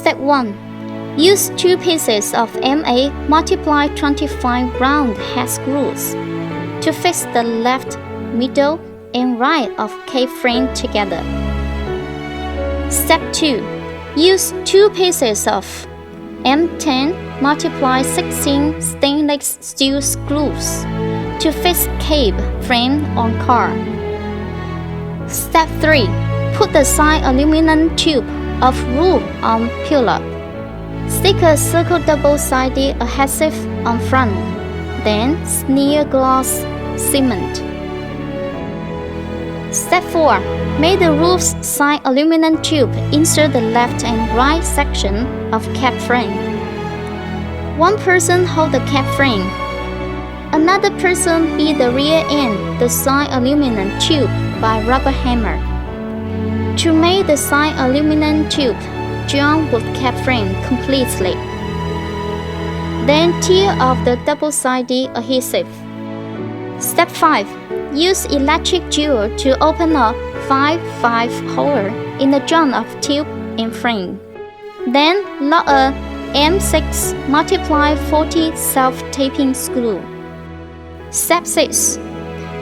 Step 1. Use 2 pieces of MA multiply 25 round head screws to fix the left, middle, and right of K-frame together. Step 2. Use 2 pieces of M10 multiply 16 stainless steel screws to fix cab frame on car. Step 3. Put the side aluminum tube of roof on pillar. Stick a circle double-sided adhesive on front, then smear gloss cement. Step 4. Make the roof's side aluminum tube insert the left and right section of cab frame. One person hold the cab frame. Another person beat the rear end the side aluminum tube by rubber hammer. To make the side aluminum tube join with cab frame completely. Then tear off the double-sided adhesive. Step 5. Use electric jewel to open a 5/5 hole in the joint of tube and frame. Then lock a M6 multiply 40 self-taping screw. Step 6.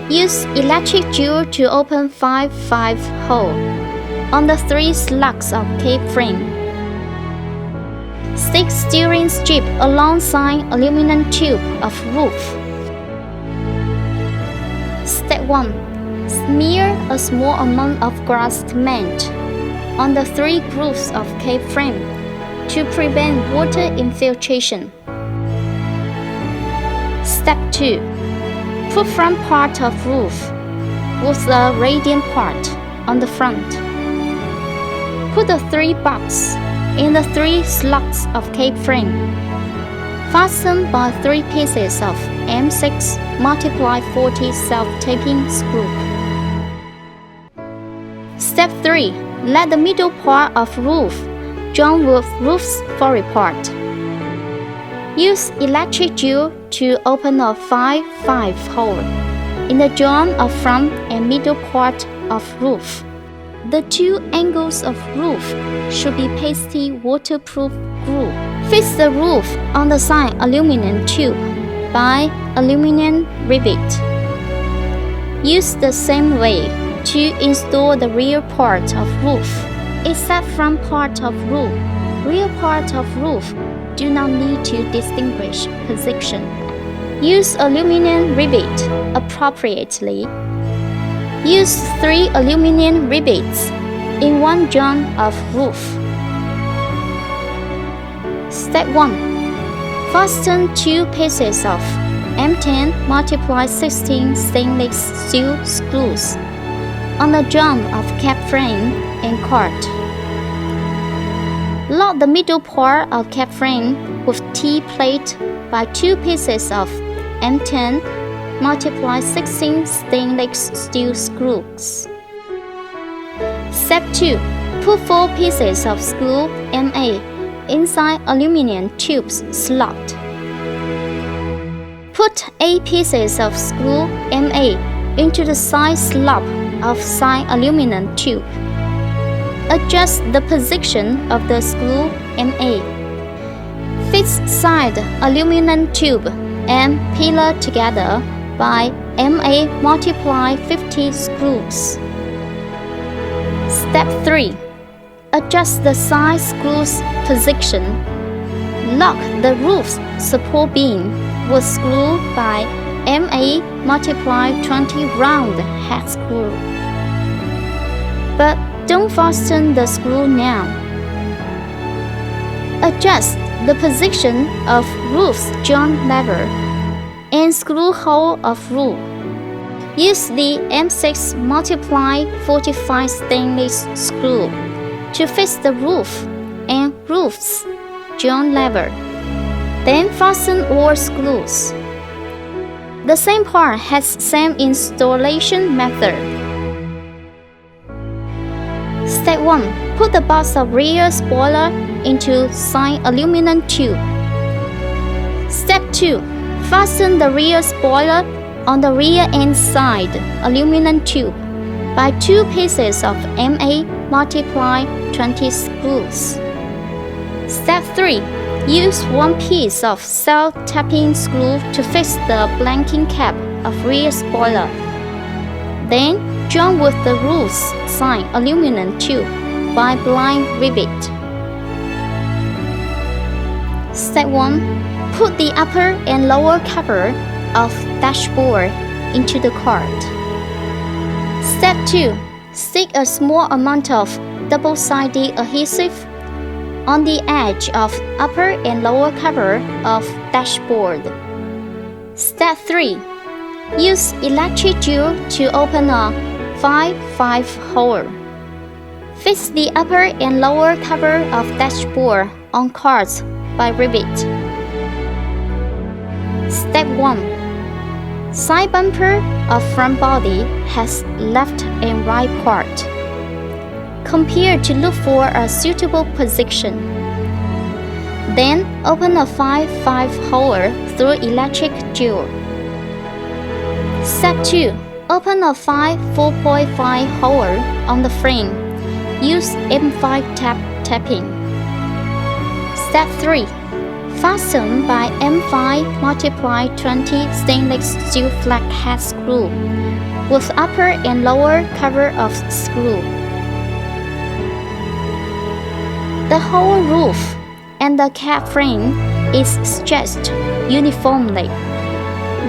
Use electric jewel to open 5/5 hole on the 3 slugs of K-frame. Stick steering strip alongside aluminum tube of roof. Step 1. Smear a small amount of glass cement on the 3 grooves of K-frame to prevent water infiltration. Step 2. Put front part of roof with the radiant part on the front. Put the 3 bugs in the 3 slugs of K-frame. Fasten by 3 pieces of M6 multiply 40 self-taping screw. Step 3. Let the middle part of roof join with roof's forward part. Use electric jewel to open a 5/5 hole in the joint of front and middle part of roof. The 2 angles of roof should be pasty waterproof glue. Fix the roof on the side aluminum tube by aluminum rivet. Use the same way to install the rear part of roof, except front part of roof. Rear part of roof do not need to distinguish position. Use aluminum rivet appropriately. Use 3 aluminum rivets in 1 joint of roof. Step 1. Fasten 2 pieces of M10 multiply 16 stainless steel screws on the joint of cab frame and cart. Lock the middle part of cab frame with T-plate by 2 pieces of M10 multiply 16 stainless steel screws. Step 2. Put 4 pieces of screw MA inside aluminum tubes slot. Put 8 pieces of screw MA into the side slot of side aluminum tube. Adjust the position of the screw MA. Fix side aluminum tube and pillar together by MA multiply 50 screws. Step 3. Adjust the side screws position. Lock the roof's support beam with screw by MA multiply 20 round head screw. But don't fasten the screw now. Adjust the position of roof's joint lever and screw hole of roof. Use the M6 multiply 45 stainless screw to fix the roof and roof's joint lever. Then fasten all screws. The same part has same installation method. Step 1. Put the box of rear spoiler into side aluminum tube. Step 2. Fasten the rear spoiler on the rear end side aluminum tube by 2 pieces of MA multiply 20 screws. Step 3. Use one piece of self-tapping screw to fix the blanking cap of rear spoiler. Then join with the roof's sign aluminum tube by blind rivet. Step 1. Put the upper and lower cover of dashboard into the cart. Step 2. Stick a small amount of double-sided adhesive on the edge of upper and lower cover of dashboard. Step 3. Use electric jewel to open a 5/5 hole. Fix the upper and lower cover of dashboard on cards by rivet. Step 1. Side bumper of front body has left and right part. Compare to look for a suitable position. Then open a 5/5 hole through electric jewel. Step 2. Open a 4.5 hole on the frame. Use M5 tapping. Step 3. Fasten by M5x20 stainless steel flat head screw with upper and lower cover of screw. The whole roof and the cab frame is stretched uniformly.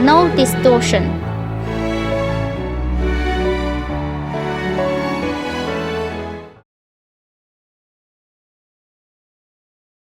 No distortion.